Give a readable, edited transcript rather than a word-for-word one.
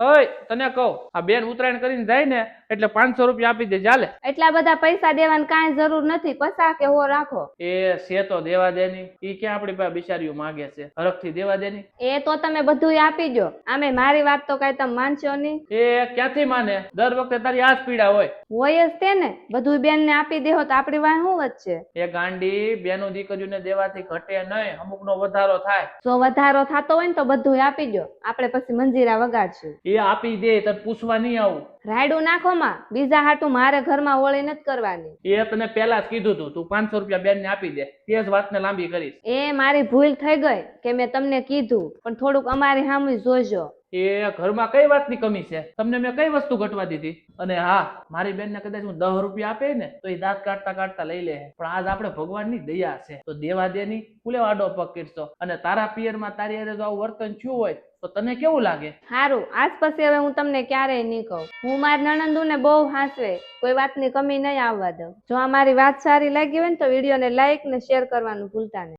ઓય તને કહું, આ બેન ઉત્તરાયણ કરીને જાય ને એટલે 500 રૂપિયા આપી દે ચાલે. એટલા બધા પૈસા દેવાની કાંઈ જરૂર નથી, 50 કે 100 રાખો. એ છે તો દેવા દેની, ઈ ક્યાં આપણી પાસે બિચારીઓ માંગે છે, હરખથી દેવા દેની. એ તો તમે બધું આપી દો. આમે મારી વાત તો કઈ તમે માનશો નહીં. એ ક્યાંથી માને, દર વખતે તારી આ જ પીડા હોય જ તે ને, બધું બેન ને આપી દેહો તો આપડી વાંહે શું વધશે? એ ગાંડી, બેનો દીકરીઓને દેવાથી ઘટે નહીં, અમુકનો વધારો થાય. જો વધારો થતો હોય ને તો બધું આપી દો, આપણે પછી મંજીરા વગાડશું. એ આપી દે, તને પૂછવા નહીં આવું. રાયડું નાખો માં, બીજા હાટું મારે ઘરમાં ઓળી નથી કરવાની. એ તને પેલા જ કીધું તું 500 રૂપિયા બેન ને આપી દે, તે જ વાતને લાંબી કરીશ. એ મારી ભૂલ થઈ ગઈ કે મેં તમને કીધું, પણ થોડુંક અમારી સામે જોજો. એ ઘરમાં કઈ વાતની કમી છે? તમને મેં કઈ વસ્તુ ઘટવા દીધી? અને હા, મારી બેનને કદાચ હું 10 રૂપિયા આપે ને તો એ દાંત કાઢતા કાઢતા લઈ લે, પણ આજ આપણે ભગવાનની દયા છે તો દેવા દેની કુલે આડો પગ કરશો. અને તારા પિયરમાં તારી હારે જો આવું વર્તન થયું હોય તો તને કેવું લાગે? સારું, આજ પછી હવે હું તમને ક્યારેય નહીં કહું. હું મારી નણંદુને બહુ હાંસવે, કોઈ વાતની કમી નહીં આવવા દઉં. જો અમારી વાત સારી લાગી હોય ને તો વિડીયોને લાઈક ને શેર કરવાનું ભૂલતા નહીં.